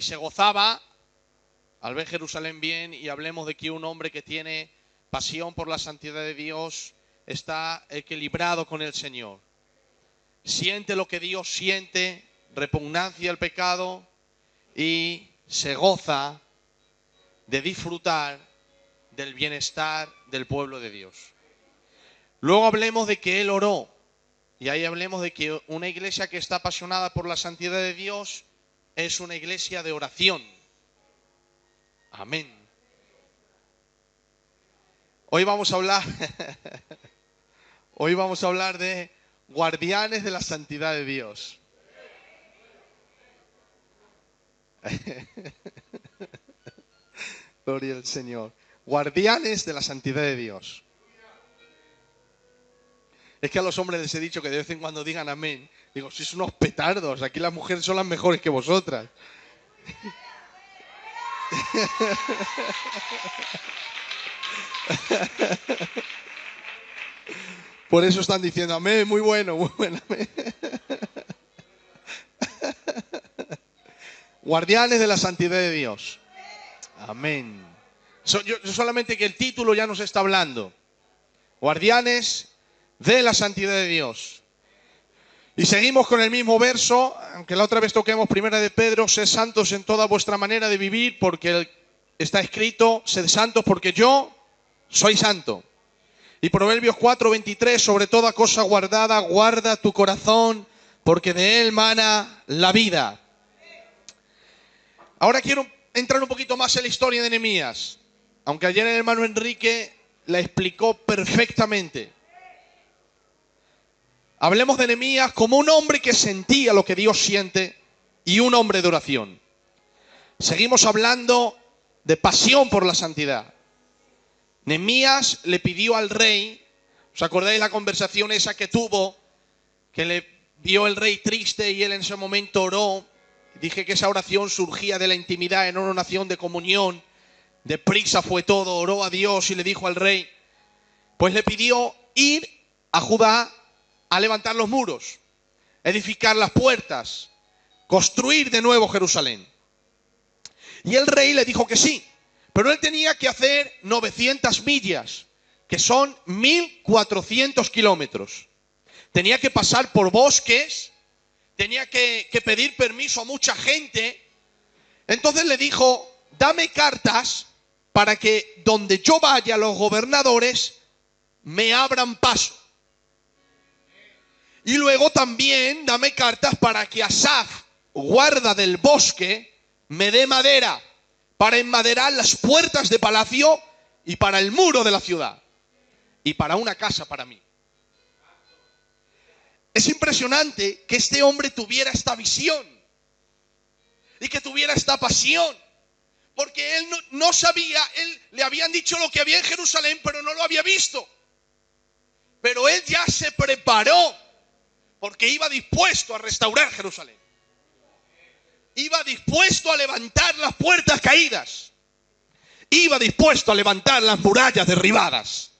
se gozaba al ver Jerusalén bien, y hablemos de que un hombre que tiene pasión por la santidad de Dios está equilibrado con el Señor. Siente lo que Dios siente, repugnancia al pecado, y se goza de disfrutar del bienestar del pueblo de Dios. Luego hablemos de que él oró, y ahí hablemos de que una iglesia que está apasionada por la santidad de Dios es una iglesia de oración. Amén. Hoy vamos a hablar de guardianes de la santidad de Dios. Gloria al Señor. Guardianes de la santidad de Dios. Es que a los hombres les he dicho que de vez en cuando digan amén. Digo, sois unos petardos, aquí las mujeres son las mejores que vosotras. Por eso están diciendo amén, muy bueno, amén. Guardianes de la santidad de Dios. Amén. Yo solamente que el título ya nos está hablando. Guardianes de la santidad de Dios. Y seguimos con el mismo verso, aunque la otra vez toquemos primera de Pedro: sed santos en toda vuestra manera de vivir, porque está escrito, sed santos porque yo soy santo. Y Proverbios 4:23, sobre toda cosa guardada, guarda tu corazón, porque de él mana la vida. Ahora quiero entrar un poquito más en la historia de Nehemías, aunque ayer el hermano Enrique la explicó perfectamente. Hablemos de Nehemías como un hombre que sentía lo que Dios siente y un hombre de oración. Seguimos hablando de pasión por la santidad. Nehemías le pidió al rey, ¿os acordáis la conversación esa que tuvo? Que le vio el rey triste y él en ese momento oró. Dije que esa oración surgía de la intimidad, en una oración de comunión. Deprisa fue todo, oró a Dios y le dijo al rey, pues le pidió ir a Judá a levantar los muros, edificar las puertas, construir de nuevo Jerusalén. Y el rey le dijo que sí, pero él tenía que hacer 900 millas, que son 1400 kilómetros. Tenía que pasar por bosques, tenía que pedir permiso a mucha gente. Entonces le dijo, dame cartas para que donde yo vaya los gobernadores me abran paso. Y luego también dame cartas para que Asaf, guarda del bosque, me dé madera para enmaderar las puertas de palacio y para el muro de la ciudad y para una casa para mí. Es impresionante que este hombre tuviera esta visión y que tuviera esta pasión, porque él no sabía, él le habían dicho lo que había en Jerusalén, pero no lo había visto. Pero él ya se preparó, porque iba dispuesto a restaurar Jerusalén. Iba dispuesto a levantar las puertas caídas. Iba dispuesto a levantar las murallas derribadas.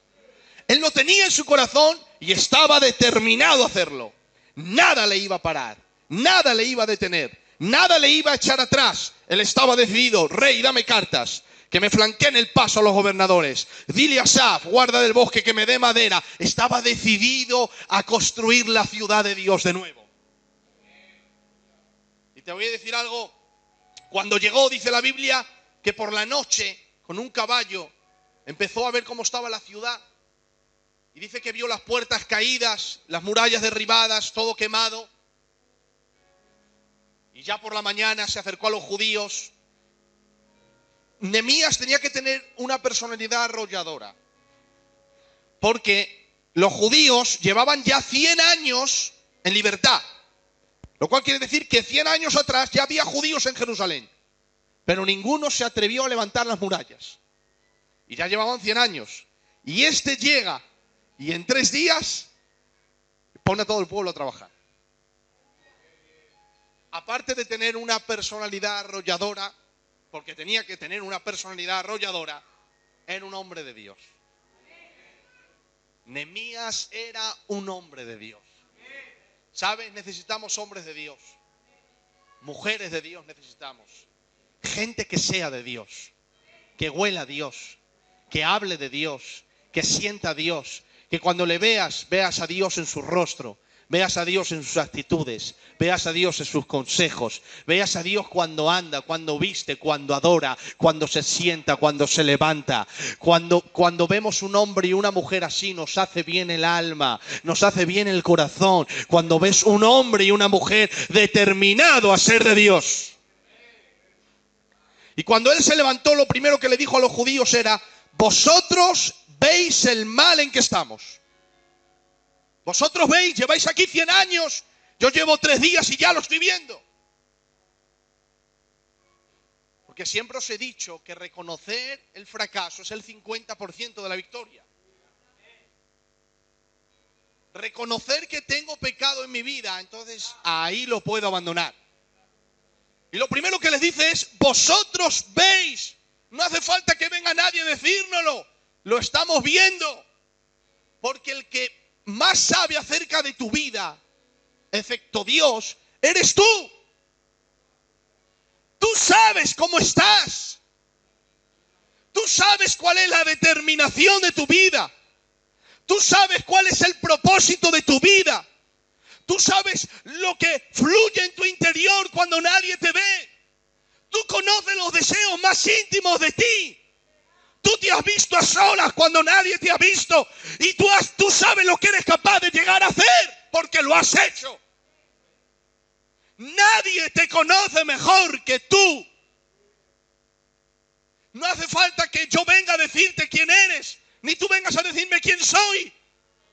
Él lo tenía en su corazón y estaba determinado a hacerlo. Nada le iba a parar, nada le iba a detener, nada le iba a echar atrás. Él estaba decidido, rey, dame cartas, que me flanqueen el paso a los gobernadores. Dile a Asaf, guarda del bosque, que me dé madera. Estaba decidido a construir la ciudad de Dios de nuevo. Y te voy a decir algo. Cuando llegó, dice la Biblia, que por la noche, con un caballo, empezó a ver cómo estaba la ciudad. Y dice que vio las puertas caídas, las murallas derribadas, todo quemado. Y ya por la mañana se acercó a los judíos. Nehemías tenía que tener una personalidad arrolladora, porque los judíos llevaban ya 100 años en libertad, lo cual quiere decir que 100 años atrás ya había judíos en Jerusalén, pero ninguno se atrevió a levantar las murallas, y ya llevaban 100 años, y este llega, y en 3 días pone a todo el pueblo a trabajar. Aparte de tener una personalidad arrolladora, porque tenía que tener una personalidad arrolladora, era un hombre de Dios. Nehemías era un hombre de Dios. ¿Sabes? Necesitamos hombres de Dios. Mujeres de Dios necesitamos. gente que sea de Dios, que huela a Dios, que hable de Dios, que sienta a Dios, que cuando le veas, veas a Dios en su rostro, veas a Dios en sus actitudes, veas a Dios en sus consejos, veas a Dios cuando anda, cuando viste, cuando adora, cuando se sienta, cuando se levanta. Cuando vemos un hombre y una mujer así, nos hace bien el alma, nos hace bien el corazón. Cuando ves un hombre y una mujer determinado a ser de Dios. Y cuando él se levantó, lo primero que le dijo a los judíos era: vosotros veis el mal en que estamos. Vosotros veis, lleváis aquí 100 años, yo llevo 3 días y ya lo estoy viendo. Porque siempre os he dicho que reconocer el fracaso es el 50% de la victoria. Reconocer que tengo pecado en mi vida, entonces ahí lo puedo abandonar. Y lo primero que les dice es: vosotros veis. No hace falta que venga nadie a decírnoslo, lo estamos viendo. Porque el que más sabe acerca de tu vida, excepto Dios, eres tú. Tú sabes cómo estás. Tú sabes cuál es la determinación de tu vida. Tú sabes cuál es el propósito de tu vida. Tú sabes lo que fluye en tu interior cuando nadie te ve. Tú conoces los deseos más íntimos de ti. Tú te has visto a solas cuando nadie te ha visto. Y tú sabes lo que eres capaz de llegar a hacer porque lo has hecho. Nadie te conoce mejor que tú. No hace falta que yo venga a decirte quién eres, ni tú vengas a decirme quién soy.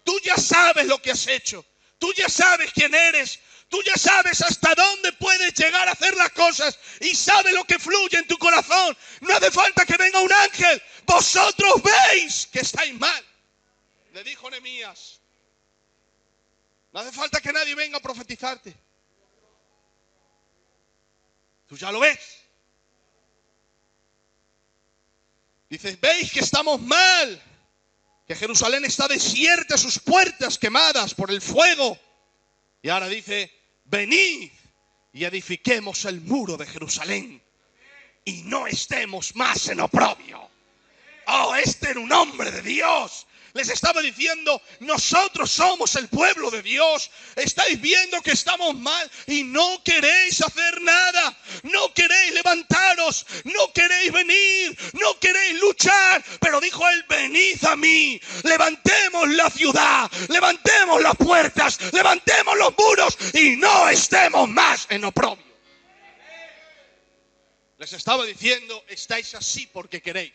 Tú ya sabes lo que has hecho. Tú ya sabes quién eres. Tú ya sabes hasta dónde puedes llegar a hacer las cosas y sabes lo que fluye en tu corazón. No hace falta que venga un ángel. Vosotros veis que estáis mal, le dijo Nehemías. No hace falta que nadie venga a profetizarte. Tú ya lo ves. Dices: veis que estamos mal, que Jerusalén está desierta, sus puertas quemadas por el fuego. Y ahora dice: venid y edifiquemos el muro de Jerusalén y no estemos más en oprobio. Oh, este era un hombre de Dios. Les estaba diciendo: nosotros somos el pueblo de Dios. Estáis viendo que estamos mal y no queréis hacer nada. No queréis levantaros. No queréis venir. No queréis luchar. Pero dijo él: venid a mí. Levantemos la ciudad. Levantemos las puertas. Levantemos los muros y no estemos más en oprobio. Les estaba diciendo: estáis así porque queréis.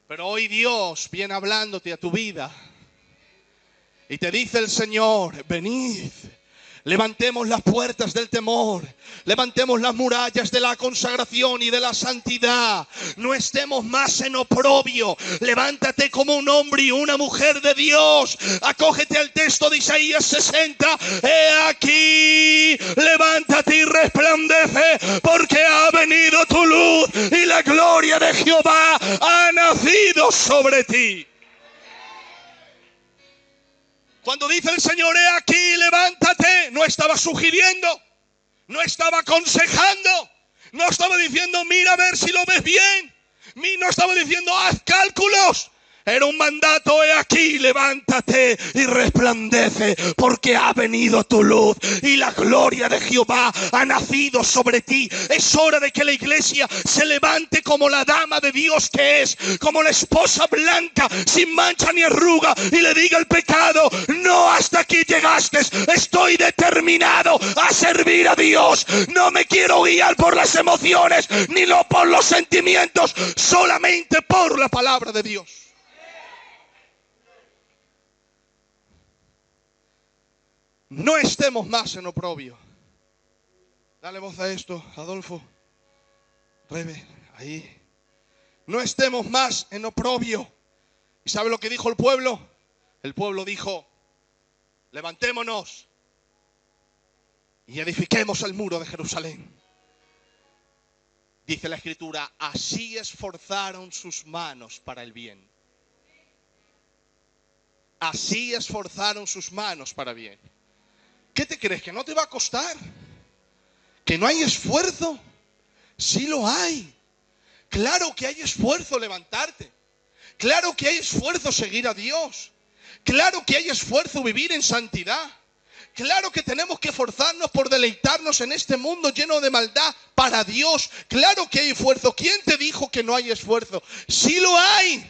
Pero hoy Dios viene hablándote a tu vida y te dice el Señor: venid, levantemos las puertas del temor, levantemos las murallas de la consagración y de la santidad. No estemos más en oprobio. Levántate como un hombre y una mujer de Dios. Acógete al texto de Isaías 60. He aquí, levántate y resplandece, porque ha venido tu luz y la gloria de Jehová ha nacido sobre ti. Cuando dice el Señor: he aquí, levántate, no estaba sugiriendo, no estaba aconsejando, no estaba diciendo: mira a ver si lo ves bien, no estaba diciendo: haz cálculos. Era un mandato: he aquí, levántate y resplandece, porque ha venido tu luz y la gloria de Jehová ha nacido sobre ti. Es hora de que la iglesia se levante como la dama de Dios que es, como la esposa blanca, sin mancha ni arruga, y le diga al pecado: no, hasta aquí llegaste, estoy determinado a servir a Dios. No me quiero guiar por las emociones, ni por los sentimientos, solamente por la palabra de Dios. No estemos más en oprobio. Dale voz a esto, Adolfo. Rebe, ahí. No estemos más en oprobio. ¿Y sabe lo que dijo el pueblo? El pueblo dijo: levantémonos y edifiquemos el muro de Jerusalén. Dice la Escritura: así esforzaron sus manos para el bien. Así esforzaron sus manos para bien. ¿Qué te crees? ¿Que no te va a costar? ¿Que no hay esfuerzo? Sí lo hay. Claro que hay esfuerzo levantarte. Claro que hay esfuerzo seguir a Dios. Claro que hay esfuerzo vivir en santidad. Claro que tenemos que esforzarnos por deleitarnos en este mundo lleno de maldad para Dios. Claro que hay esfuerzo. ¿Quién te dijo que no hay esfuerzo? Sí lo hay.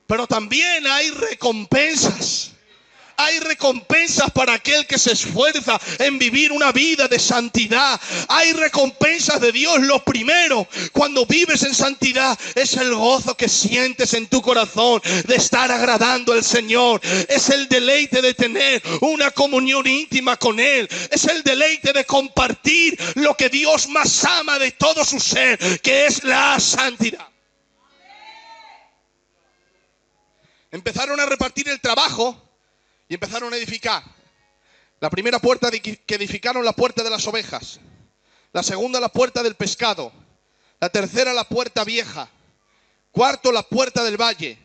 Pero también hay recompensas. Hay recompensas para aquel que se esfuerza en vivir una vida de santidad. Hay recompensas de Dios. Lo primero, cuando vives en santidad, es el gozo que sientes en tu corazón de estar agradando al Señor. Es el deleite de tener una comunión íntima con Él. Es el deleite de compartir lo que Dios más ama de todo su ser, que es la santidad. Empezaron a repartir el trabajo y empezaron a edificar. La primera puerta que edificaron, la puerta de las ovejas. La segunda, la puerta del pescado. La tercera, la puerta vieja. Cuarto, la puerta del valle.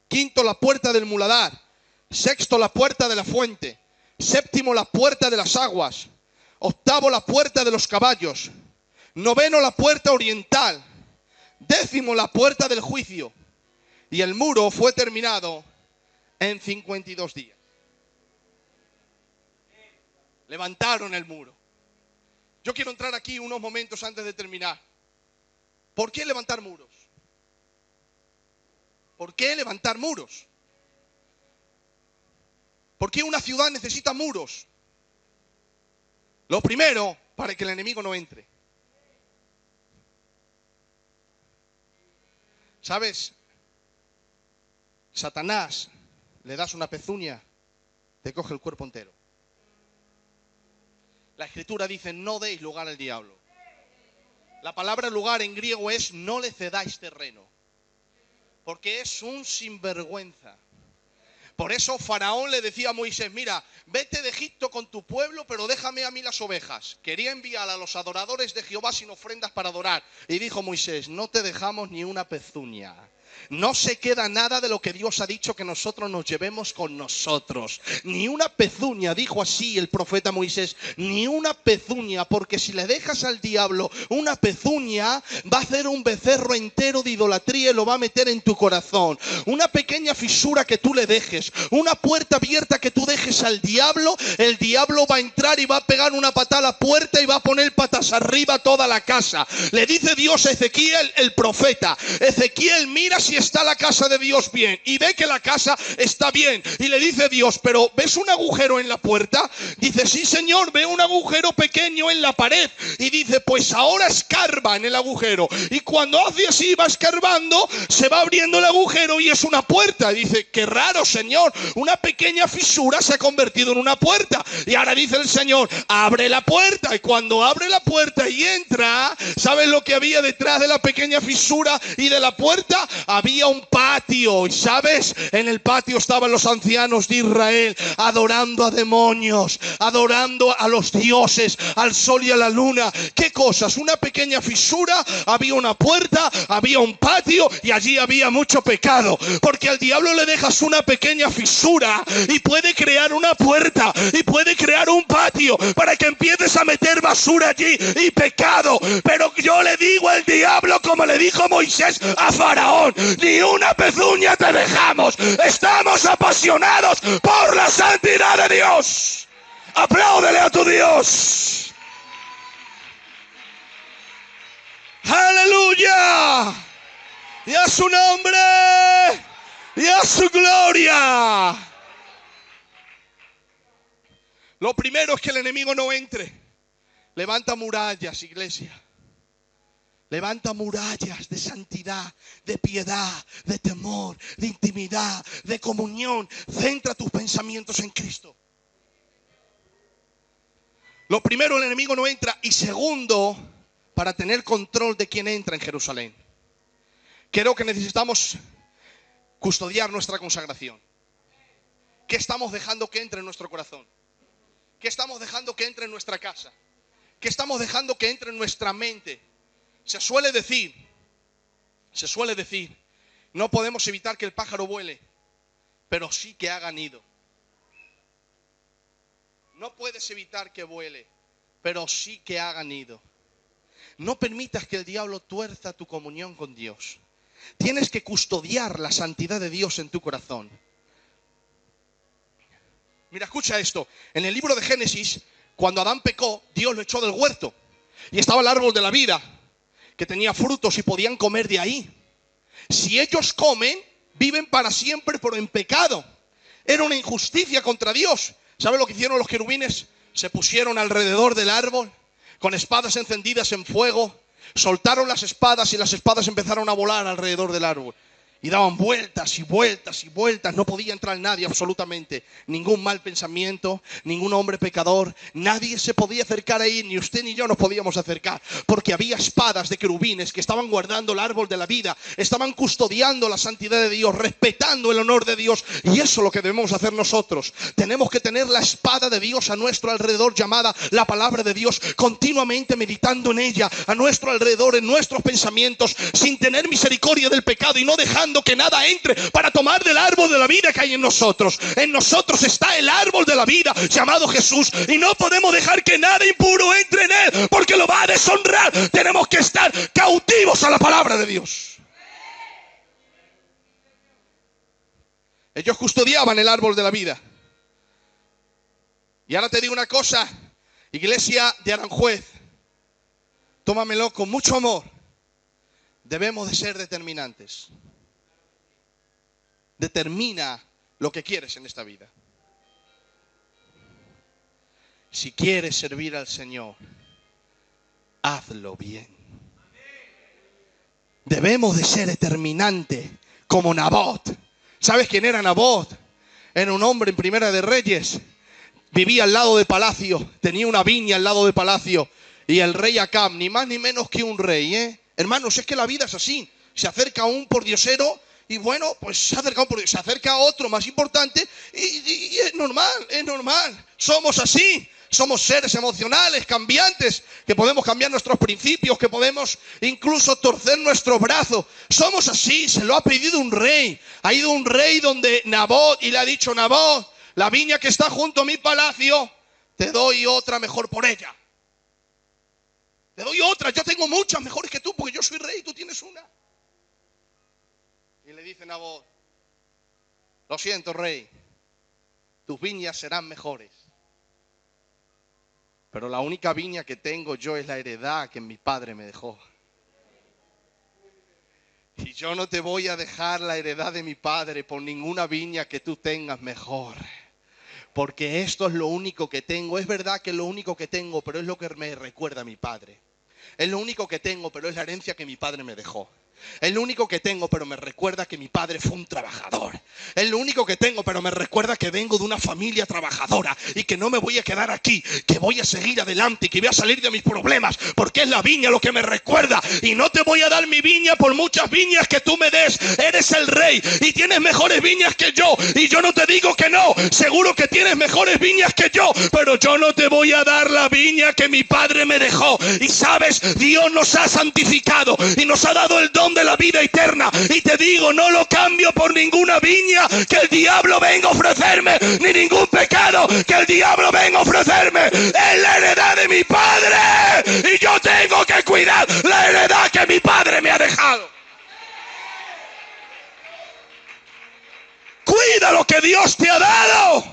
Quinto, la puerta del muladar. Sexto, la puerta de la fuente. Séptimo, la puerta de las aguas. Octavo, la puerta de los caballos. Noveno, la puerta oriental. Décimo, la puerta del juicio. Y el muro fue terminado en 52 días. Levantaron el muro. Yo quiero entrar aquí unos momentos antes de terminar. ¿Por qué levantar muros? ¿Por qué levantar muros? ¿Por qué una ciudad necesita muros? Lo primero, para que el enemigo no entre. ¿Sabes? Satanás, le das una pezuña, te coge el cuerpo entero. La Escritura dice, no deis lugar al diablo. La palabra lugar en griego es, no le cedáis terreno. Porque es un sinvergüenza. Por eso Faraón le decía a Moisés, mira, vete de Egipto con tu pueblo, pero déjame a mí las ovejas. Quería enviar a los adoradores de Jehová sin ofrendas para adorar. Y dijo Moisés, no te dejamos ni una pezuña. No se queda nada de lo que Dios ha dicho que nosotros nos llevemos con nosotros. Ni una pezuña, dijo así el profeta Moisés, ni una pezuña, porque si le dejas al diablo una pezuña, va a hacer un becerro entero de idolatría y lo va a meter en tu corazón. Una pequeña fisura que tú le dejes, una puerta abierta que tú dejes al diablo, el diablo va a entrar y va a pegar una patada a la puerta y va a poner patas arriba toda la casa. Le dice Dios a Ezequiel, el profeta, Ezequiel, mira si está la casa de Dios bien, y ve que la casa está bien, y le dice Dios, pero ¿ves un agujero en la puerta? Dice, sí Señor, veo un agujero pequeño en la pared, y dice, pues ahora escarba en el agujero, y cuando hace así, va escarbando, se va abriendo el agujero y es una puerta, y dice, qué raro Señor, una pequeña fisura se ha convertido en una puerta, y ahora dice el Señor, abre la puerta, y cuando abre la puerta y entra, ¿sabes lo que había detrás de la pequeña fisura y de la puerta? Había un patio, y ¿sabes? En el patio estaban los ancianos de Israel adorando a demonios, adorando a los dioses, al sol y a la luna. ¿Qué cosas? Una pequeña fisura, había una puerta, había un patio y allí había mucho pecado. Porque al diablo le dejas una pequeña fisura y puede crear una puerta y puede crear un patio para que empieces a meter basura allí y pecado. Pero yo le digo al diablo, como le dijo Moisés a Faraón, ni una pezuña te dejamos. Estamos apasionados por la santidad de Dios. Apláudele a tu Dios. Aleluya. Y a su nombre y a su gloria. Lo primero es que el enemigo no entre. Levanta murallas, iglesia. Levanta murallas de santidad, de piedad, de temor, de intimidad, de comunión. Centra tus pensamientos en Cristo. Lo primero, el enemigo no entra. Y segundo, para tener control de quién entra en Jerusalén, creo que necesitamos custodiar nuestra consagración. ¿Qué estamos dejando que entre en nuestro corazón? ¿Qué estamos dejando que entre en nuestra casa? ¿Qué estamos dejando que entre en nuestra mente? Se suele decir, no podemos evitar que el pájaro vuele, pero sí que haga nido. No puedes evitar que vuele, pero sí que hagan ido. No permitas que el diablo tuerza tu comunión con Dios. Tienes que custodiar la santidad de Dios en tu corazón. Mira, escucha esto. En el libro de Génesis, cuando Adán pecó, Dios lo echó del huerto. Y estaba el árbol de la vida, que tenía frutos y podían comer de ahí. Si ellos comen, viven para siempre, pero en pecado. Era una injusticia contra Dios. ¿Sabe lo que hicieron los querubines? Se pusieron alrededor del árbol, con espadas encendidas en fuego. Soltaron las espadas y las espadas empezaron a volar alrededor del árbol. Y daban vueltas y vueltas y vueltas. No podía entrar nadie absolutamente. Ningún mal pensamiento, ningún hombre pecador. Nadie se podía acercar ahí, ni usted ni yo nos podíamos acercar. Porque había espadas de querubines que estaban guardando el árbol de la vida. Estaban custodiando la santidad de Dios, respetando el honor de Dios. Y eso es lo que debemos hacer nosotros. Tenemos que tener la espada de Dios a nuestro alrededor, llamada la palabra de Dios. Continuamente meditando en ella, a nuestro alrededor, en nuestros pensamientos. Sin tener misericordia del pecado y no dejando que nada entre para tomar del árbol de la vida que hay en nosotros. En nosotros está el árbol de la vida llamado Jesús, y no podemos dejar que nada impuro entre en él, porque lo va a deshonrar. Tenemos que estar cautivos a la palabra de Dios. Ellos custodiaban el árbol de la vida. Y ahora te digo una cosa, iglesia de Aranjuez, tómamelo con mucho amor. Debemos de ser determinantes. Determina lo que quieres en esta vida. Si quieres servir al Señor, hazlo bien. Debemos de ser determinantes como Nabot. ¿Sabes quién era Nabot? Era un hombre en Primera de Reyes. Vivía al lado del palacio. Tenía una viña al lado del palacio. Y el rey Acab, ni más ni menos que un rey, Hermanos, es que la vida es así. Se acerca a un pordiosero. Y bueno, pues se acerca a otro más importante y es normal. Somos así, somos seres emocionales, cambiantes, que podemos cambiar nuestros principios, que podemos incluso torcer nuestros brazos. Somos así, se lo ha pedido un rey. Ha ido un rey donde Nabot y le ha dicho: Nabot, la viña que está junto a mi palacio, te doy otra mejor por ella. Te doy otra, yo tengo muchas mejores que tú, porque yo soy rey y tú tienes una. Y le dice Nabot: lo siento, rey, tus viñas serán mejores, pero la única viña que tengo yo es la heredad que mi padre me dejó. Y yo no te voy a dejar la heredad de mi padre por ninguna viña que tú tengas mejor. Porque esto es lo único que tengo. Es verdad que es lo único que tengo, pero es lo que me recuerda a mi padre. Es lo único que tengo, pero es la herencia que mi padre me dejó. Es lo único que tengo, pero me recuerda que mi padre fue un trabajador. Es lo único que tengo, pero me recuerda que vengo de una familia trabajadora y que no me voy a quedar aquí, que voy a seguir adelante y que voy a salir de mis problemas, porque es la viña lo que me recuerda. Y no te voy a dar mi viña por muchas viñas que tú me des. Eres el rey y tienes mejores viñas que yo, y yo no te digo que no. Seguro que tienes mejores viñas que yo, pero yo no te voy a dar la viña que mi padre me dejó. Y sabes, Dios nos ha santificado y nos ha dado el don de la vida eterna, y te digo, no lo cambio por ninguna viña que el diablo venga a ofrecerme, ni ningún pecado que el diablo venga a ofrecerme. Es la heredad de mi padre y yo tengo que cuidar la heredad que mi padre me ha dejado. Cuida lo que Dios te ha dado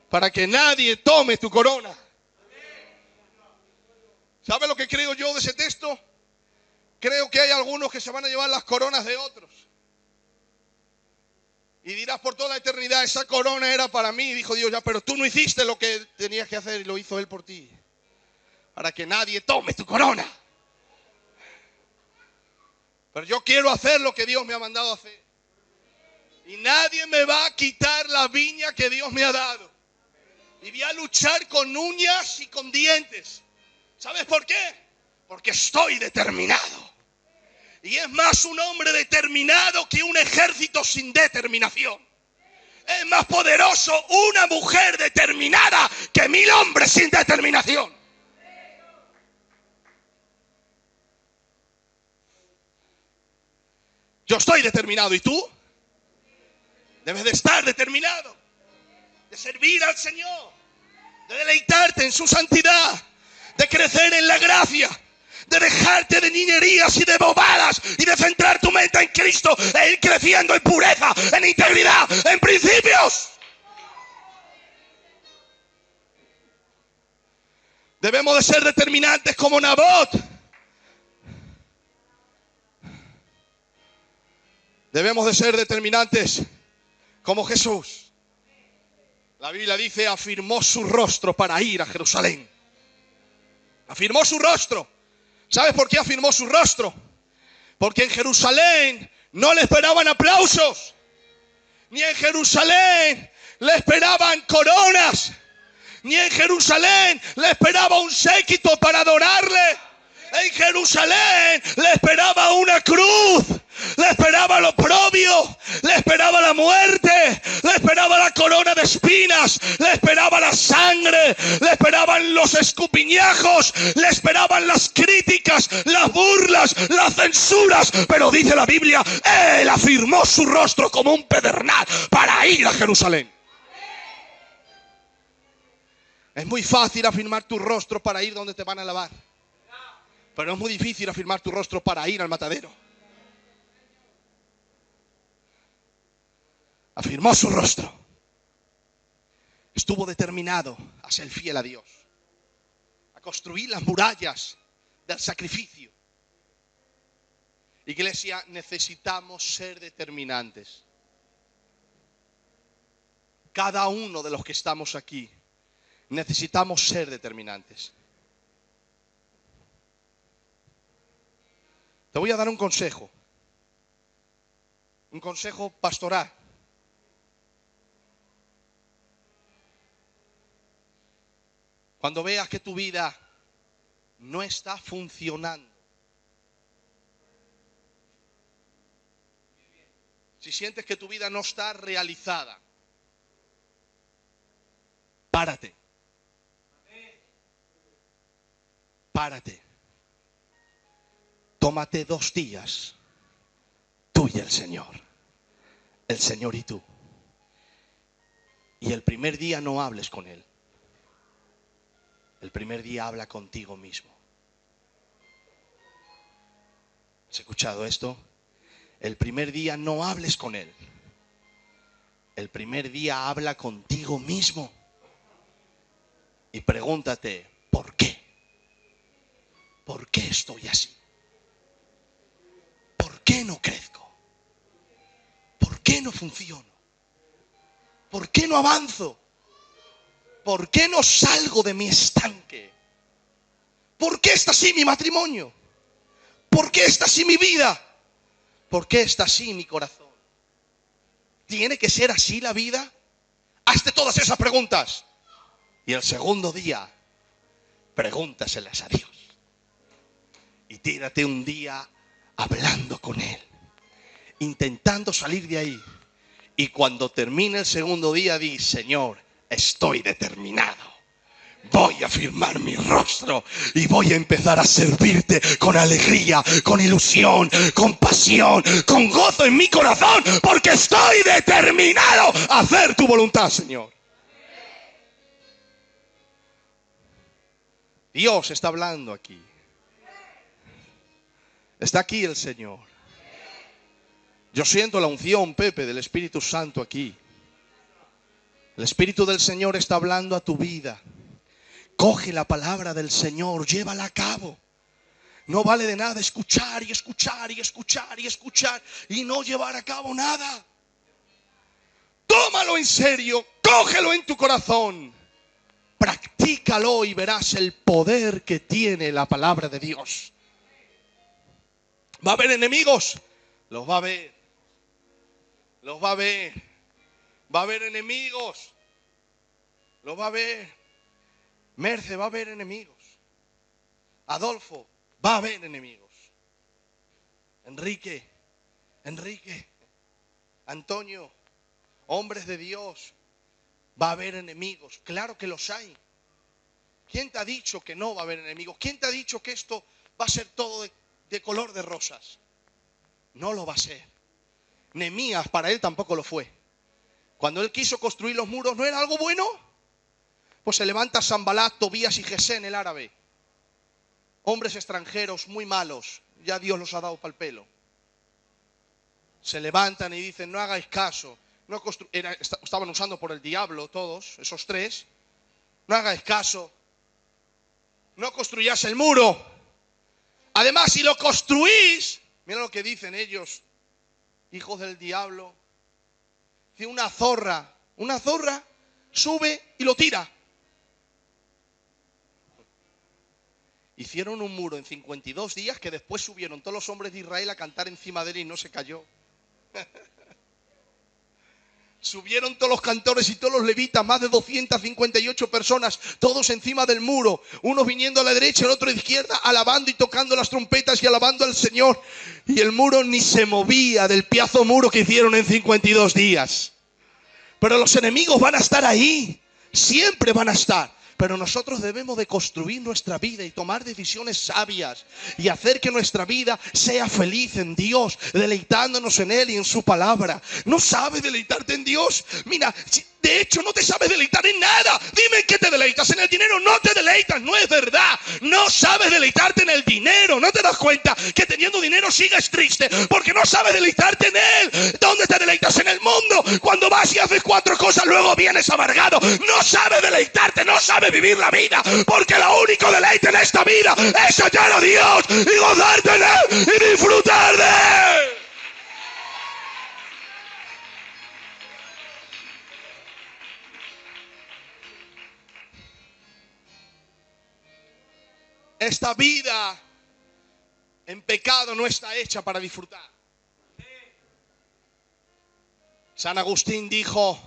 para que nadie tome tu corona. ¿Sabe lo que creo yo de ese texto? Creo que hay algunos que se van a llevar las coronas de otros. Y dirás por toda la eternidad: esa corona era para mí. Dijo Dios: ya, pero tú no hiciste lo que tenías que hacer, y lo hizo Él por ti. Para que nadie tome tu corona. Pero yo quiero hacer lo que Dios me ha mandado hacer. Y nadie me va a quitar la viña que Dios me ha dado. Y voy a luchar con uñas y con dientes. ¿Sabes por qué? Porque estoy determinado. Y es más un hombre determinado que un ejército sin determinación. Es más poderoso una mujer determinada que 1000 hombres sin determinación. Yo estoy determinado, ¿y tú? Debes de estar determinado, de servir al Señor, de deleitarte en su santidad, de crecer en la gracia, de dejarte de niñerías y de bobadas y de centrar tu mente en Cristo e ir creciendo en pureza, en integridad, en principios. Debemos de ser determinantes como Nabot. Debemos de ser determinantes como Jesús. La Biblia dice, afirmó su rostro para ir a Jerusalén. Afirmó su rostro. ¿Sabes por qué afirmó su rostro? Porque en Jerusalén no le esperaban aplausos. Ni en Jerusalén le esperaban coronas. Ni en Jerusalén le esperaba un séquito para adorarle. En Jerusalén le esperaba una cruz. Le esperaba lo oprobio, le esperaba la muerte, le esperaba la corona de espinas, le esperaba la sangre, le esperaban los escupiñajos, le esperaban las críticas, las burlas, las censuras. Pero dice la Biblia, él afirmó su rostro como un pedernal para ir a Jerusalén. Es muy fácil afirmar tu rostro para ir donde te van a lavar, pero es muy difícil afirmar tu rostro para ir al matadero. Afirmó su rostro. Estuvo determinado a ser fiel a Dios, a construir las murallas del sacrificio. Iglesia, necesitamos ser determinantes. Cada uno de los que estamos aquí necesitamos ser determinantes. Te voy a dar un consejo pastoral. Cuando veas que tu vida no está funcionando, si sientes que tu vida no está realizada, párate. Párate. Tómate 2 días, tú y el Señor y tú. Y el primer día no hables con Él. El primer día habla contigo mismo. ¿Has escuchado esto? El primer día no hables con Él. El primer día habla contigo mismo. Y pregúntate, ¿por qué? ¿Por qué estoy así? ¿Por qué no crezco? ¿Por qué no funciono? ¿Por qué no avanzo? ¿Por qué no salgo de mi estanque? ¿Por qué está así mi matrimonio? ¿Por qué está así mi vida? ¿Por qué está así mi corazón? ¿Tiene que ser así la vida? Hazte todas esas preguntas. Y el segundo día, pregúntaselas a Dios. Y tírate un día hablando con Él, intentando salir de ahí. Y cuando termine el segundo día, di, Señor, estoy determinado. Voy a firmar mi rostro y voy a empezar a servirte con alegría, con ilusión, con pasión, con gozo en mi corazón, porque estoy determinado a hacer tu voluntad, Señor. Dios está hablando aquí. Está aquí el Señor. Yo siento la unción, Pepe, del Espíritu Santo aquí. El Espíritu del Señor está hablando a tu vida. Coge la palabra del Señor, llévala a cabo. No vale de nada escuchar y escuchar y escuchar y escuchar y no llevar a cabo nada. Tómalo en serio, cógelo en tu corazón. Practícalo y verás el poder que tiene la palabra de Dios. ¿Va a haber enemigos? Los va a haber. Los va a ver. Va a haber enemigos. Los va a ver. Merce, va a haber enemigos. Adolfo, va a haber enemigos. Enrique, Antonio, hombres de Dios, va a haber enemigos. Claro que los hay. ¿Quién te ha dicho que no va a haber enemigos? ¿Quién te ha dicho que esto va a ser todo de color de rosas? No lo va a ser. Nehemías, para él tampoco lo fue. Cuando él quiso construir los muros, ¿no era algo bueno? Pues se levanta Sanbalat, Tobías y Gesén, el árabe. hombres extranjeros muy malos, ya Dios los ha dado pa'l pelo. Se levantan y dicen, no hagáis caso. Estaban usando por el diablo todos, esos tres. No hagáis caso. No construyáis el muro. Además, si lo construís, mira lo que dicen ellos, hijos del diablo. Si una zorra sube y lo tira. Hicieron un muro en 52 días que después subieron todos los hombres de Israel a cantar encima de él y no se cayó. Subieron todos los cantores y todos los levitas, más de 258 personas, todos encima del muro, unos viniendo a la derecha, el otro a la izquierda, alabando y tocando las trompetas y alabando al Señor. Y el muro ni se movía del piazo muro que hicieron en 52 días. Pero los enemigos van a estar ahí, siempre van a estar. Pero nosotros debemos de construir nuestra vida y tomar decisiones sabias y hacer que nuestra vida sea feliz en Dios, deleitándonos en Él y en su palabra. ¿No sabes deleitarte en Dios? Mira, de hecho no te sabes deleitar en nada. Dime en qué te deleitas. En el dinero no te deleitas, no es verdad. No sabes deleitarte en el dinero. ¿No te das cuenta que teniendo dinero sigues triste? Porque no sabes deleitarte en Él. ¿Dónde te deleitas? En el mundo. Cuando vas y haces 4 cosas, luego vienes amargado. No sabes deleitarte, no sabes vivir la vida. Porque lo único deleite en esta vida es hallar a Dios y gozarte en Él y disfrutar de Él. Esta vida en pecado no está hecha para disfrutar. San Agustín dijo,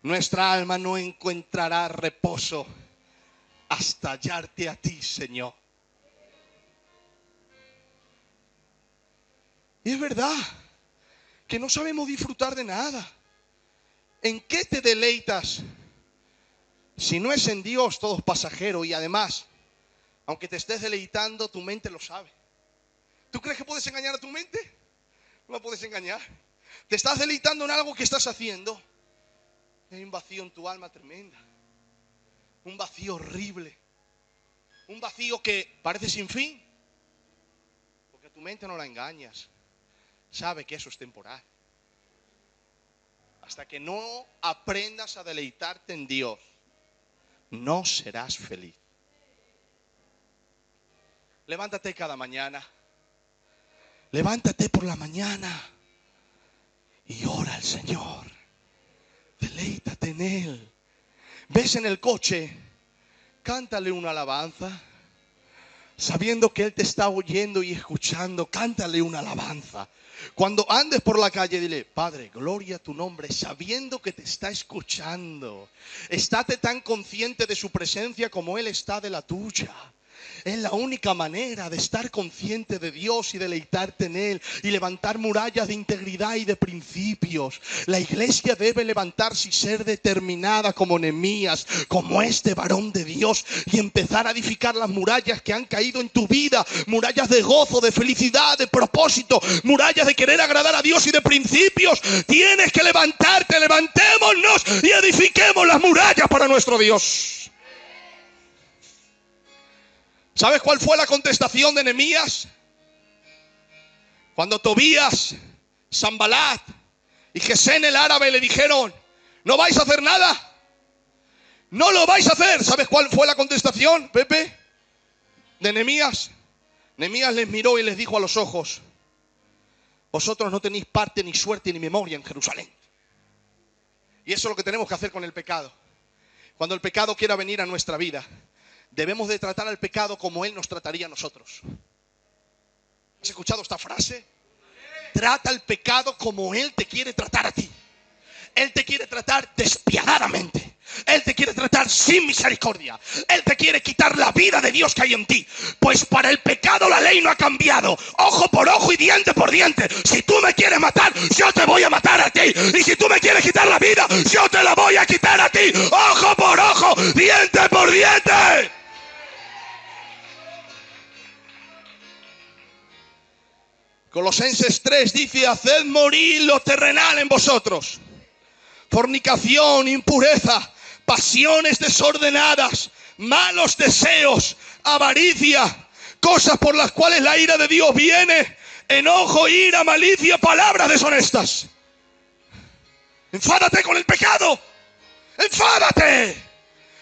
nuestra alma no encontrará reposo hasta hallarte a ti, Señor. Y es verdad que no sabemos disfrutar de nada. ¿En qué te deleitas? Si no es en Dios, todo es pasajero. Y además, aunque te estés deleitando, tu mente lo sabe. ¿Tú crees que puedes engañar a tu mente? No la puedes engañar. Te estás deleitando en algo que estás haciendo. Hay un vacío en tu alma tremenda. Un vacío horrible. Un vacío que parece sin fin. Porque tu mente no la engañas. Sabe que eso es temporal. Hasta que no aprendas a deleitarte en Dios, no serás feliz. Levántate cada mañana. Levántate por la mañana y ora al Señor. Deleítate en Él. Ves en el coche, cántale una alabanza. Sabiendo que Él te está oyendo y escuchando, cántale una alabanza. Cuando andes por la calle, dile, Padre, gloria a tu nombre, sabiendo que te está escuchando. Estate tan consciente de su presencia como Él está de la tuya. Es la única manera de estar consciente de Dios y deleitarte en Él y levantar murallas de integridad y de principios. La iglesia debe levantarse y ser determinada como Nehemías, como este varón de Dios, y empezar a edificar las murallas que han caído en tu vida, murallas de gozo, de felicidad, de propósito, murallas de querer agradar a Dios y de principios. Tienes que levantarte, levantémonos y edifiquemos las murallas para nuestro Dios. ¿Sabes cuál fue la contestación de Nehemías? Cuando Tobías, Sanbalat y Gesén el árabe le dijeron, ¿no vais a hacer nada? No lo vais a hacer. ¿Sabes cuál fue la contestación, Pepe? De Nehemías. Nehemías les miró y les dijo a los ojos, vosotros no tenéis parte ni suerte ni memoria en Jerusalén. Y eso es lo que tenemos que hacer con el pecado. Cuando el pecado quiera venir a nuestra vida, debemos de tratar al pecado como Él nos trataría a nosotros. ¿Has escuchado esta frase? Trata al pecado como Él te quiere tratar a ti. Él te quiere tratar despiadadamente. Él te quiere tratar sin misericordia. Él te quiere quitar la vida de Dios que hay en ti. Pues para el pecado la ley no ha cambiado. Ojo por ojo y diente por diente. Si tú me quieres matar, yo te voy a matar a ti. Y si tú me quieres quitar la vida, yo te la voy a quitar a ti. Ojo por ojo, diente por diente. Colosenses 3 dice, haced morir lo terrenal en vosotros. Fornicación, impureza, pasiones desordenadas, malos deseos, avaricia, cosas por las cuales la ira de Dios viene: enojo, ira, malicia, palabras deshonestas. Enfádate con el pecado. Enfádate.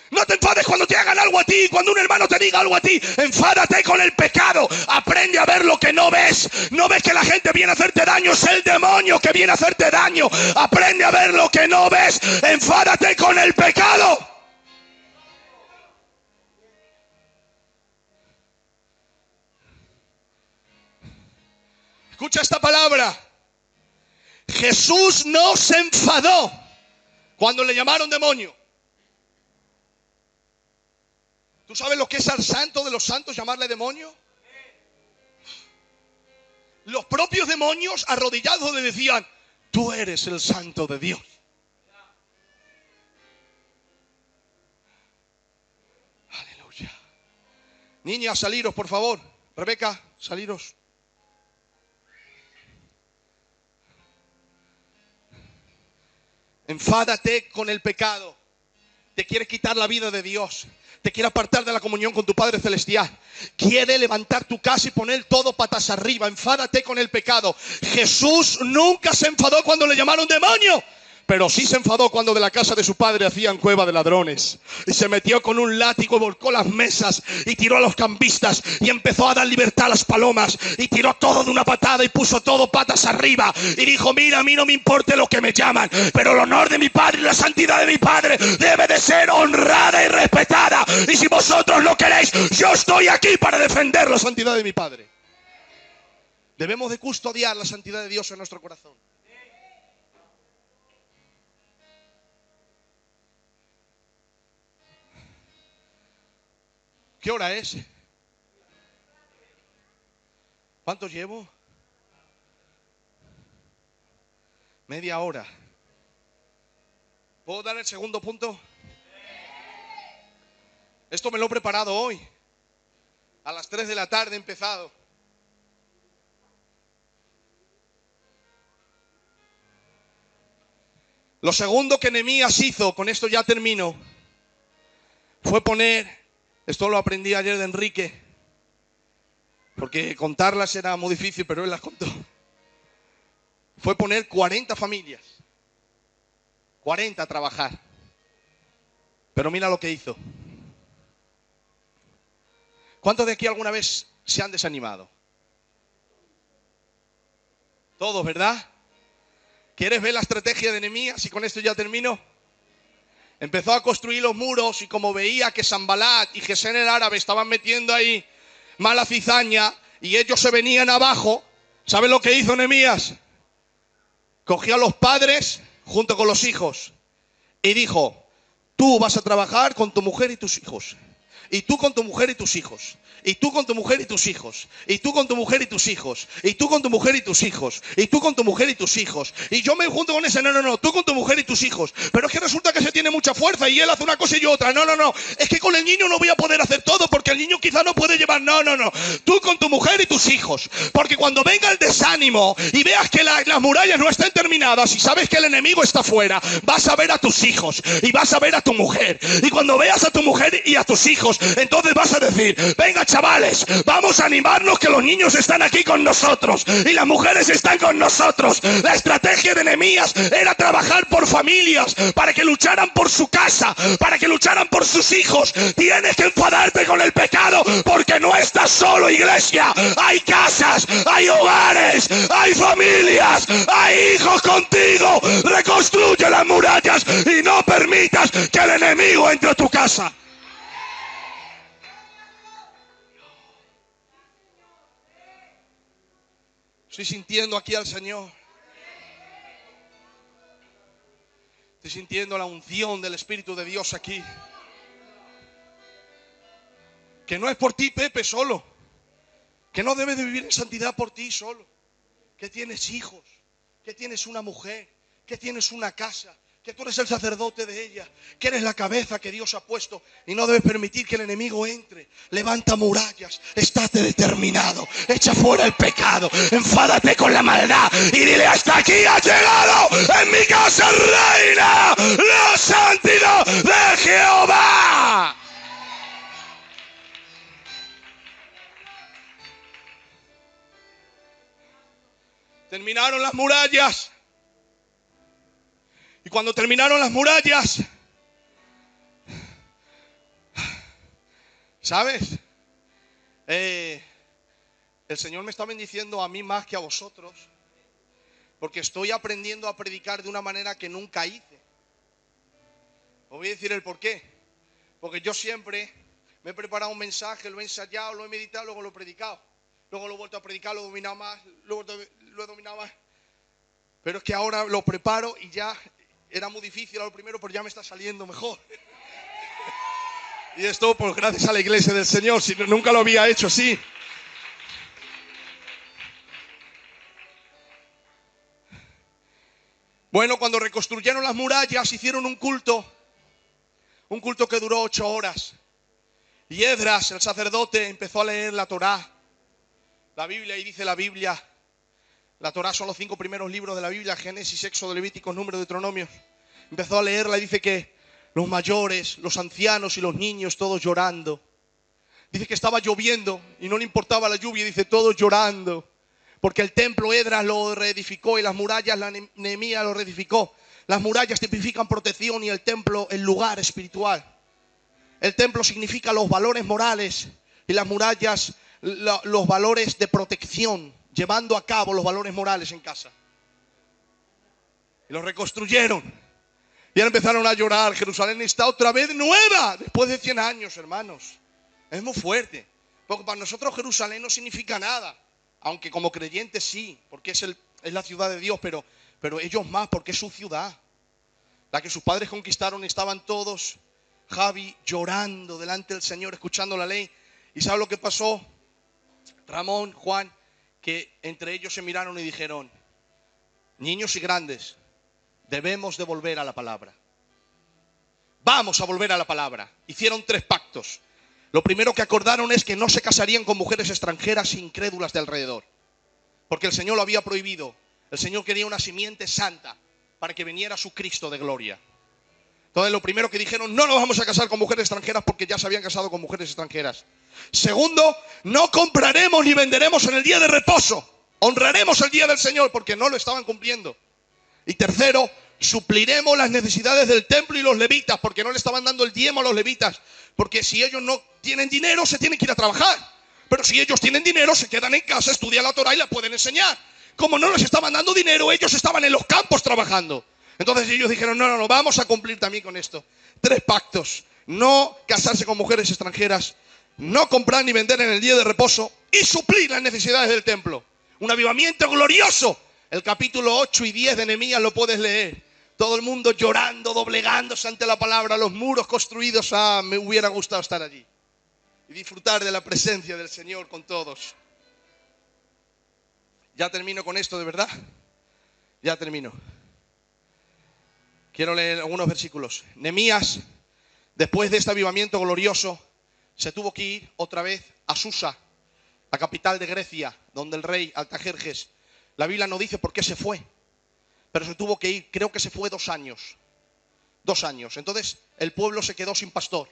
No te enfades cuando te hagan algo a ti, cuando un hermano te diga algo a ti. Enfádate con el pecado. Aprende a ver lo que no ves. No ves que la gente viene a hacerte daño, es el demonio que viene a hacerte daño. Aprende a ver lo que no ves. Enfádate con el pecado. Escucha esta palabra. Jesús no se enfadó cuando le llamaron demonio. ¿Tú sabes lo que es al santo de los santos llamarle demonio? Los propios demonios arrodillados le decían: tú eres el santo de Dios. Aleluya. Niñas, saliros, por favor. Rebeca, saliros. Enfádate con el pecado. Te quiere quitar la vida de Dios. Te quiere apartar de la comunión con tu Padre Celestial. Quiere levantar tu casa y poner todo patas arriba. Enfádate con el pecado. Jesús nunca se enfadó cuando le llamaron demonio. Pero sí se enfadó cuando de la casa de su padre hacían cueva de ladrones. Y se metió con un látigo, volcó las mesas y tiró a los cambistas. Y empezó a dar libertad a las palomas. Y tiró todo de una patada y puso todo patas arriba. Y dijo: mira, a mí no me importa lo que me llaman, pero el honor de mi padre y la santidad de mi padre debe de ser honrada y respetada. Y si vosotros lo queréis, yo estoy aquí para defender la santidad de mi padre. Debemos de custodiar la santidad de Dios en nuestro corazón. ¿Qué hora es? ¿Cuánto llevo? Media hora. ¿Puedo dar el segundo punto? Esto me lo he preparado hoy. A las 3 de la tarde he empezado. Lo segundo que Nehemías hizo, con esto ya termino, fue poner... Esto lo aprendí ayer de Enrique, porque contarlas era muy difícil, pero él las contó. Fue poner 40 familias, 40 a trabajar. Pero mira lo que hizo. ¿Cuántos de aquí alguna vez se han desanimado? Todos, ¿verdad? ¿Quieres ver la estrategia de Nehemías? Y con esto ya termino. Empezó a construir los muros y como veía que Sanbalat y Gesén el árabe estaban metiendo ahí mala cizaña y ellos se venían abajo, ¿saben lo que hizo Nehemías? Cogió a los padres junto con los hijos y dijo: tú vas a trabajar con tu mujer y tus hijos. Y tú con tu mujer y tus hijos. Y tú con tu mujer y tus hijos. Y tú con tu mujer y tus hijos. Y tú con tu mujer y tus hijos. Y tú con tu mujer y tus hijos. Y yo me junto con ese. No, tú con tu mujer y tus hijos. Pero es que resulta que se tiene mucha fuerza y él hace una cosa y yo otra. No. Es que con el niño no voy a poder hacer todo porque el niño quizá no puede llevar. No. Tú con tu mujer y tus hijos. Porque cuando venga el desánimo y veas que las murallas no están terminadas y sabes que el enemigo está fuera, vas a ver a tus hijos y vas a ver a tu mujer. Y cuando veas a tu mujer y a tus hijos, entonces vas a decir: venga, chavales, vamos a animarnos, que los niños están aquí con nosotros y las mujeres están con nosotros. La estrategia de Nehemías era trabajar por familias, para que lucharan por su casa, para que lucharan por sus hijos. Tienes que enfadarte con el pecado, porque no estás solo, iglesia. Hay casas, hay hogares, hay familias, hay hijos contigo. Reconstruye las murallas y no permitas que el enemigo entre a tu casa. Estoy sintiendo aquí al Señor. Estoy sintiendo la unción del Espíritu de Dios aquí. Que no es por ti, Pepe, solo. Que no debes de vivir en santidad por ti solo. Que tienes hijos, que tienes una mujer, que tienes una casa, que tú eres el sacerdote de ella, que eres la cabeza que Dios ha puesto y no debes permitir que el enemigo entre. Levanta murallas, estate determinado, echa fuera el pecado, enfádate con la maldad y dile: hasta aquí ha llegado, en mi casa reina la santidad de Jehová. Terminaron las murallas. Y cuando terminaron las murallas, ¿sabes? El Señor me está bendiciendo a mí más que a vosotros, porque estoy aprendiendo a predicar de una manera que nunca hice. Os voy a decir el por qué. Porque yo siempre me he preparado un mensaje, lo he ensayado, lo he meditado, luego lo he predicado. Luego lo he vuelto a predicar, lo he dominado más, luego lo he dominado más. Pero es que ahora lo preparo y ya era muy difícil a lo primero, pero ya me está saliendo mejor. Y esto pues gracias a la iglesia del Señor, si nunca lo había hecho así. Bueno, cuando reconstruyeron las murallas, hicieron un culto que duró 8 horas. Y Esdras, el sacerdote, empezó a leer la Torá, la Biblia, y dice la Biblia, la Torá son los 5 primeros libros de la Biblia, Génesis, Éxodo, Levítico, Número, Deuteronomio. Empezó a leerla y dice que los mayores, los ancianos y los niños, todos llorando. Dice que estaba lloviendo y no le importaba la lluvia, dice todos llorando. Porque el templo Esdras lo reedificó y las murallas Nehemías lo reedificó. Las murallas tipifican protección y el templo el lugar espiritual. El templo significa los valores morales y las murallas los valores de protección, llevando a cabo los valores morales en casa. Y lo reconstruyeron. Y ahora empezaron a llorar. Jerusalén está otra vez nueva después de 100 años, hermanos. Es muy fuerte. Porque para nosotros Jerusalén no significa nada. Aunque como creyentes sí, porque es la ciudad de Dios, pero ellos más, porque es su ciudad. La que sus padres conquistaron, estaban todos, Javi, llorando delante del Señor, escuchando la ley. ¿Y sabe lo que pasó? Ramón, Juan, que entre ellos se miraron y dijeron, niños y grandes, debemos de volver a la palabra. Vamos a volver a la palabra. Hicieron 3 pactos. Lo primero que acordaron es que no se casarían con mujeres extranjeras incrédulas de alrededor, porque el Señor lo había prohibido. El Señor quería una simiente santa para que viniera su Cristo de gloria. Entonces lo primero que dijeron, no nos vamos a casar con mujeres extranjeras porque ya se habían casado con mujeres extranjeras. Segundo, no compraremos ni venderemos en el día de reposo. Honraremos el día del Señor porque no lo estaban cumpliendo. Y tercero, supliremos las necesidades del templo y los levitas porque no le estaban dando el diezmo a los levitas. Porque si ellos no tienen dinero, se tienen que ir a trabajar. Pero si ellos tienen dinero, se quedan en casa, estudian la Torah y la pueden enseñar. Como no les estaban dando dinero, ellos estaban en los campos trabajando. Entonces ellos dijeron, no, vamos a cumplir también con esto. 3 pactos. No casarse con mujeres extranjeras, no comprar ni vender en el día de reposo y suplir las necesidades del templo. Un avivamiento glorioso. El capítulo 8 y 10 de Nehemías lo puedes leer. Todo el mundo llorando, doblegándose ante la palabra, los muros construidos. Me hubiera gustado estar allí y disfrutar de la presencia del Señor con todos. Ya termino con esto, de verdad. Ya termino. Quiero leer algunos versículos. Nehemías, después de este avivamiento glorioso, se tuvo que ir otra vez a Susa, la capital de Grecia, donde el rey Artajerjes. La Biblia no dice por qué se fue, pero se tuvo que ir. Creo que se fue 2 años. 2 años. Entonces el pueblo se quedó sin pastor.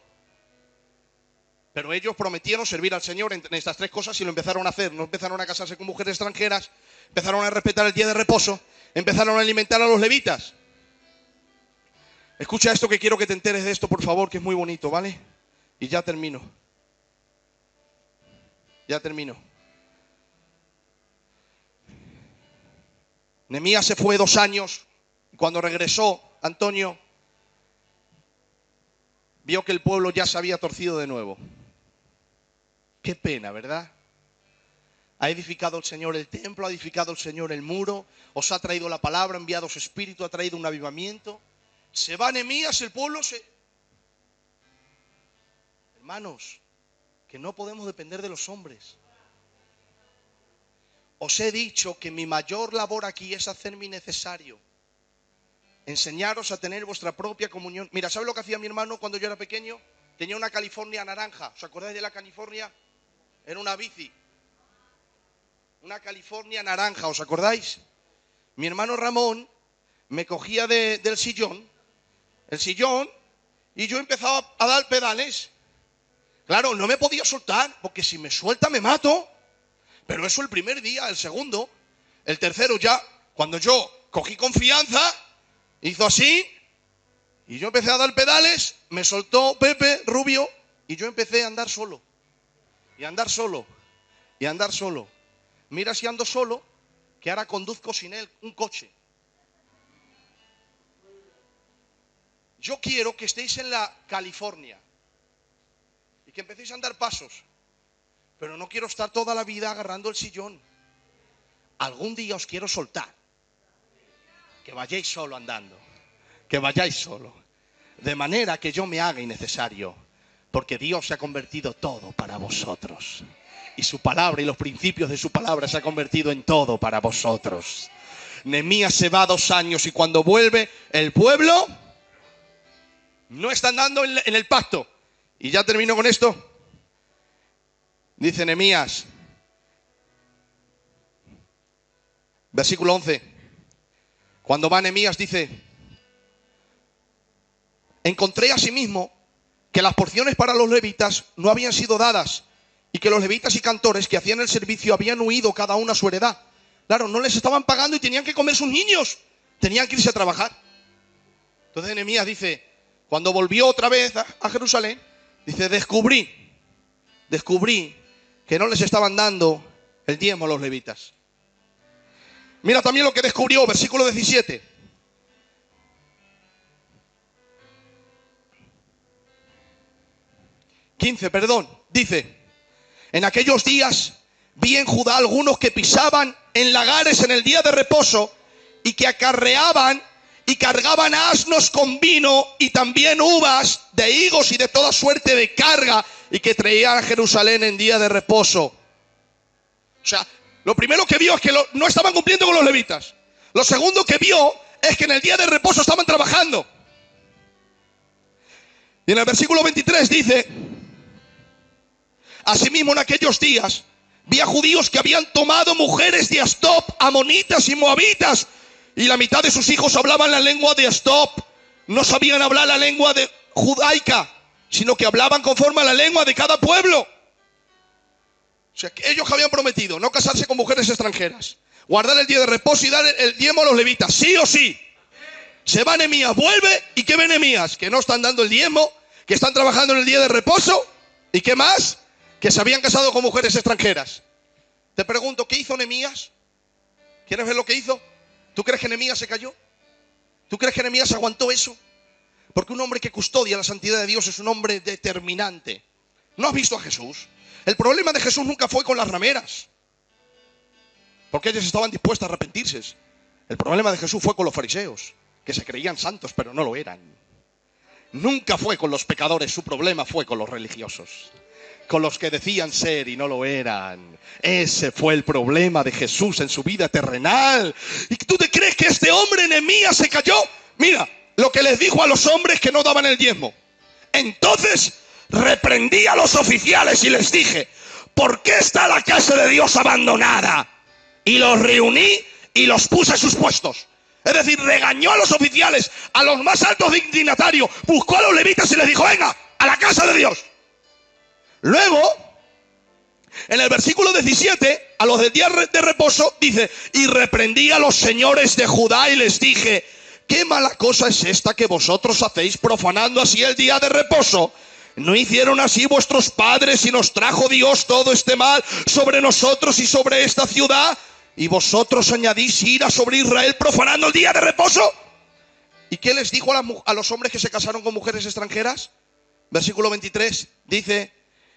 Pero ellos prometieron servir al Señor en estas 3 cosas y lo empezaron a hacer. No empezaron a casarse con mujeres extranjeras, empezaron a respetar el día de reposo, empezaron a alimentar a los levitas. Escucha esto, que quiero que te enteres de esto, por favor, que es muy bonito, ¿vale? Y ya termino. Ya termino. Nehemías se fue 2 años. Cuando regresó, Antonio vio que el pueblo ya se había torcido de nuevo. Qué pena, ¿verdad? Ha edificado el Señor el templo, ha edificado el Señor el muro, os ha traído la palabra, ha enviado su espíritu, ha traído un avivamiento. Se va Nehemías, el pueblo se... Hermanos, que no podemos depender de los hombres. Os he dicho que mi mayor labor aquí es hacer mi necesario. Enseñaros a tener vuestra propia comunión. Mira, ¿sabes lo que hacía mi hermano cuando yo era pequeño? Tenía una California naranja. ¿Os acordáis de la California? Era una bici. Una California naranja, ¿os acordáis? Mi hermano Ramón me cogía del sillón, el sillón, y yo empezaba a dar pedales. Claro, no me podía soltar, porque si me suelta me mato. Pero eso el primer día. El segundo, El tercero ya, cuando yo cogí confianza, hizo así, y yo empecé a dar pedales, me soltó Pepe, Rubio, y yo empecé a andar solo. Y a andar solo. Y a andar solo. Mira si ando solo, que ahora conduzco sin él un coche. Yo quiero que estéis en la California y que empecéis a andar pasos, pero no quiero estar toda la vida agarrando el sillón. Algún día os quiero soltar, que vayáis solo andando, que vayáis solo, de manera que yo me haga innecesario, porque Dios se ha convertido todo para vosotros, y su palabra y los principios de su palabra se ha convertido en todo para vosotros. Nehemías se va 2 años y cuando vuelve el pueblo no está andando en el pacto. Y ya termino con esto. Dice Nehemías, versículo 11. Cuando va Nehemías dice: encontré asimismo que las porciones para los levitas no habían sido dadas, y que los levitas y cantores que hacían el servicio habían huido cada uno a su heredad. Claro, no les estaban pagando y tenían que comer sus niños. Tenían que irse a trabajar. Entonces Nehemías dice, cuando volvió otra vez a Jerusalén, dice, descubrí que no les estaban dando el diezmo a los levitas. Mira también lo que descubrió, versículo 17. Dice, en aquellos días vi en Judá algunos que pisaban en lagares en el día de reposo y que acarreaban y cargaban asnos con vino y también uvas de higos y de toda suerte de carga, y que traían a Jerusalén en día de reposo. O sea, lo primero que vio es que no estaban cumpliendo con los levitas. Lo segundo que vio es que en el día de reposo estaban trabajando. Y en el versículo 23 dice, asimismo en aquellos días vi a judíos que habían tomado mujeres de Asdod, amonitas y moabitas, y la mitad de sus hijos hablaban la lengua de Asdod. No sabían hablar la lengua judaica, sino que hablaban conforme a la lengua de cada pueblo. O sea, que ellos habían prometido no casarse con mujeres extranjeras, guardar el día de reposo y dar el diezmo a los levitas, sí o sí. Se va Nehemías, vuelve, y ¿qué ve Nehemías? Que no están dando el diezmo, que están trabajando en el día de reposo, ¿y qué más? Que se habían casado con mujeres extranjeras. Te pregunto, ¿qué hizo Nehemías? ¿Quieres ver lo que hizo? ¿Tú crees que Nehemías se cayó? ¿Tú crees que Nehemías aguantó eso? Porque un hombre que custodia la santidad de Dios es un hombre determinante. ¿No has visto a Jesús? El problema de Jesús nunca fue con las rameras, porque ellas estaban dispuestas a arrepentirse. El problema de Jesús fue con los fariseos, que se creían santos pero no lo eran. Nunca fue con los pecadores, su problema fue con los religiosos, con los que decían ser y no lo eran. Ese fue el problema de Jesús en su vida terrenal. ¿Y tú te crees que este hombre Nehemías se cayó? Mira lo que les dijo a los hombres que no daban el diezmo. Entonces reprendí a los oficiales y les dije, ¿por qué está la casa de Dios abandonada? Y los reuní y los puse en sus puestos. Es decir, regañó a los oficiales, a los más altos dignatarios, buscó a los levitas y les dijo, venga, a la casa de Dios. Luego, en el versículo 17, a los del día de reposo, dice, y reprendí a los señores de Judá y les dije, ¿qué mala cosa es esta que vosotros hacéis profanando así el día de reposo? ¿No hicieron así vuestros padres y nos trajo Dios todo este mal sobre nosotros y sobre esta ciudad? ¿Y vosotros añadís ira sobre Israel profanando el día de reposo? ¿Y qué les dijo a los hombres que se casaron con mujeres extranjeras? Versículo 23 dice,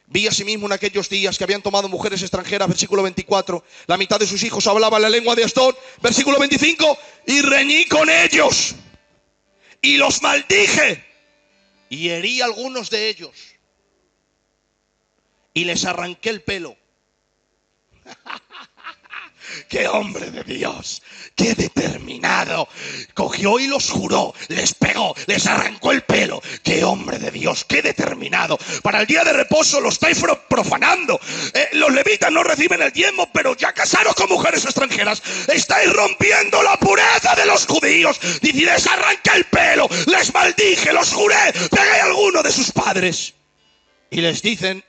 vi asimismo en aquellos días que habían tomado mujeres extranjeras. Versículo 24, la mitad de sus hijos hablaban la lengua de Asdod. Versículo 25, y reñí con ellos y los maldije y herí a algunos de ellos y les arranqué el pelo. ¡Qué hombre de Dios! ¡Qué determinado! Cogió y los juró, les pegó, les arrancó el pelo. ¡Qué hombre de Dios! ¡Qué determinado! Para el día de reposo lo estáis profanando. Los levitas no reciben el diezmo, pero ya casaros con mujeres extranjeras. Estáis rompiendo la pureza de los judíos. Y les arranqué el pelo, les maldije, los juré, pegué a alguno de sus padres. Y les dije,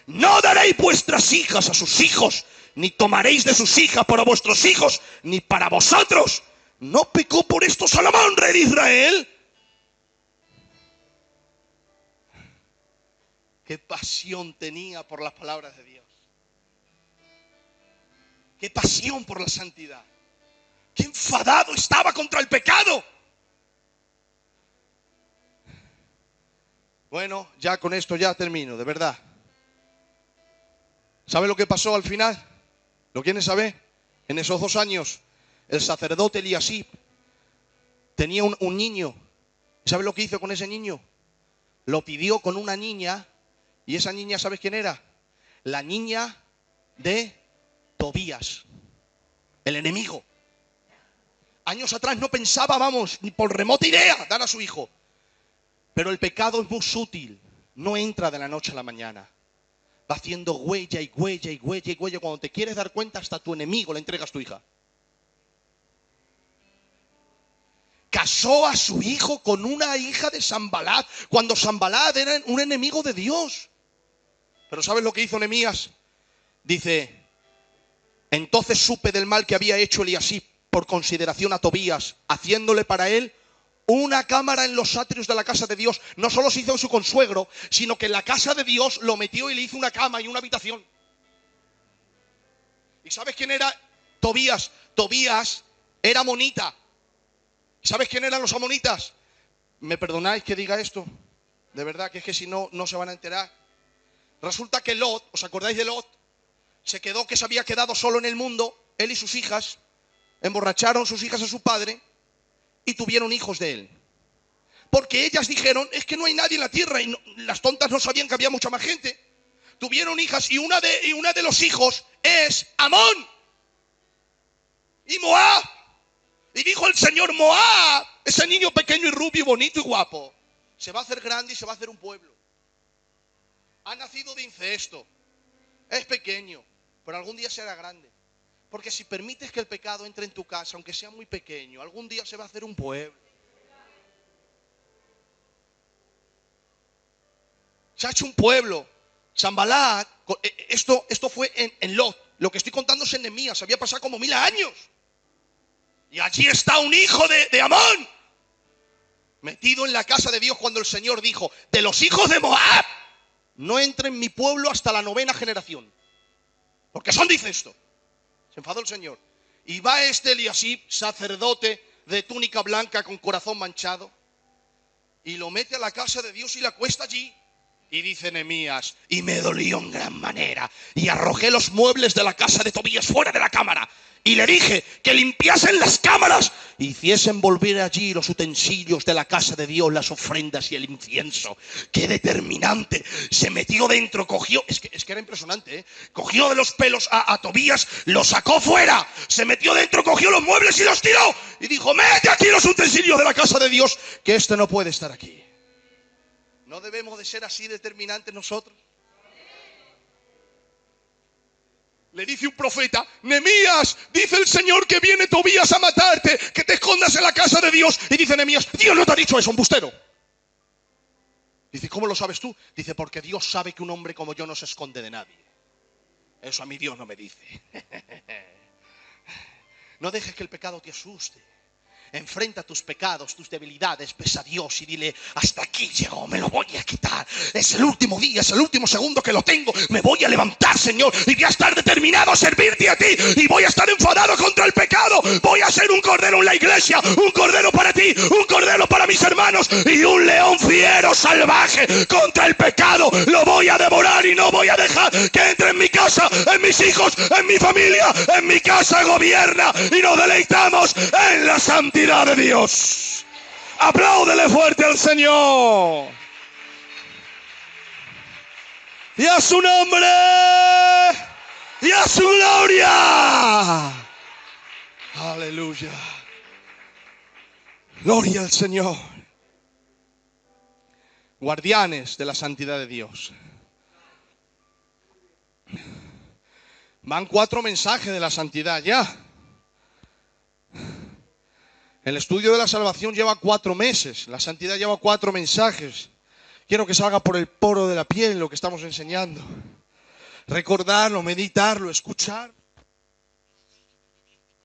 no daréis vuestras hijas a sus hijos, ni tomaréis de sus hijas para vuestros hijos, ni para vosotros. ¿No pecó por esto Salomón, rey de Israel? Qué pasión tenía por las palabras de Dios. Qué pasión por la santidad. Qué enfadado estaba contra el pecado. Bueno, ya con esto ya termino, de verdad. ¿Sabe lo que pasó al final? ¿Lo quieren saber? En esos 2 años, el sacerdote Eliasib tenía un niño. ¿Sabe lo que hizo con ese niño? Lo pidió con una niña. Y esa niña, ¿sabes quién era? La niña de Tobías, el enemigo. Años atrás no pensaba, vamos, ni por remota idea dar a su hijo. Pero el pecado es muy sutil. No entra de la noche a la mañana. Va haciendo huella y huella y huella y huella. Cuando te quieres dar cuenta, hasta a tu enemigo le entregas tu hija. Casó a su hijo con una hija de Sanbalat, cuando Sanbalat era un enemigo de Dios. Pero ¿sabes lo que hizo Nehemías? Dice, entonces supe del mal que había hecho Eliasib por consideración a Tobías, haciéndole para él una cámara en los atrios de la casa de Dios. No solo se hizo en su consuegro, sino que en la casa de Dios lo metió y le hizo una cama y una habitación. ¿Y sabes quién era Tobías? Tobías era amonita. ¿Sabes quién eran los amonitas? ¿Me perdonáis que diga esto? De verdad que es que si no, no se van a enterar. Resulta que Lot, ¿os acordáis de Lot? Se quedó, que se había quedado solo en el mundo, él y sus hijas, emborracharon sus hijas a su padre y tuvieron hijos de él. Porque ellas dijeron, es que no hay nadie en la tierra, y no, las tontas no sabían que había mucha más gente. Tuvieron hijas y una de los hijos es Amón y Moab. Y dijo el Señor, Moab, ese niño pequeño y rubio y bonito y guapo, se va a hacer grande y se va a hacer un pueblo. Ha nacido de incesto, es pequeño, pero algún día será grande. Porque si permites que el pecado entre en tu casa, aunque sea muy pequeño, algún día se va a hacer un pueblo. Se ha hecho un pueblo. Sanbalat, esto fue en Lot. Lo que estoy contando es en Nehemías, había pasado como 1000 años. Y allí está un hijo de Amón, metido en la casa de Dios, cuando el Señor dijo, de los hijos de Moab, no entre en mi pueblo hasta la 9ª generación, porque son de incesto. Se enfadó el Señor. Y va este Eliasib, sacerdote de túnica blanca con corazón manchado, y lo mete a la casa de Dios y la acuesta allí. Y dice Nehemías, y me dolió en gran manera, y arrojé los muebles de la casa de Tobías fuera de la cámara, y le dije que limpiasen las cámaras, e hiciesen volver allí los utensilios de la casa de Dios, las ofrendas y el incienso. ¡Qué determinante! Se metió dentro, cogió, es que era impresionante, ¿eh? Cogió de los pelos a Tobías, lo sacó fuera, se metió dentro, cogió los muebles y los tiró, y dijo, mete aquí los utensilios de la casa de Dios, que este no puede estar aquí. ¿No debemos de ser así determinantes nosotros? Le dice un profeta, Nehemías, dice el Señor que viene Tobías a matarte, que te escondas en la casa de Dios. Y dice Nehemías, Dios no te ha dicho eso, embustero. Dice, ¿cómo lo sabes tú? Dice, porque Dios sabe que un hombre como yo no se esconde de nadie. Eso a mí Dios no me dice. No dejes que el pecado te asuste. Enfrenta tus pecados, tus debilidades, pesa a Dios y dile, hasta aquí llegó, me lo voy a quitar. Es el último día, es el último segundo que lo tengo. Me voy a levantar, Señor, y voy a estar determinado a servirte a ti. Y voy a estar enfadado contra el pecado. Voy a ser un cordero en la iglesia, un cordero para ti, un cordero para mis hermanos y un león fiero, salvaje contra el pecado. Lo voy a devorar y no voy a dejar que entre en mi casa, en mis hijos, en mi familia, en mi casa. Gobierna y nos deleitamos en la santidad de Dios. Apláudele fuerte al Señor. Y a su nombre y a su gloria. Aleluya. Gloria al Señor. Guardianes de la santidad de Dios. Van 4 mensajes de la santidad ya. El estudio de la salvación lleva 4 meses. La santidad lleva 4 mensajes. Quiero que salga por el poro de la piel lo que estamos enseñando. recordarlo, meditarlo, escuchar.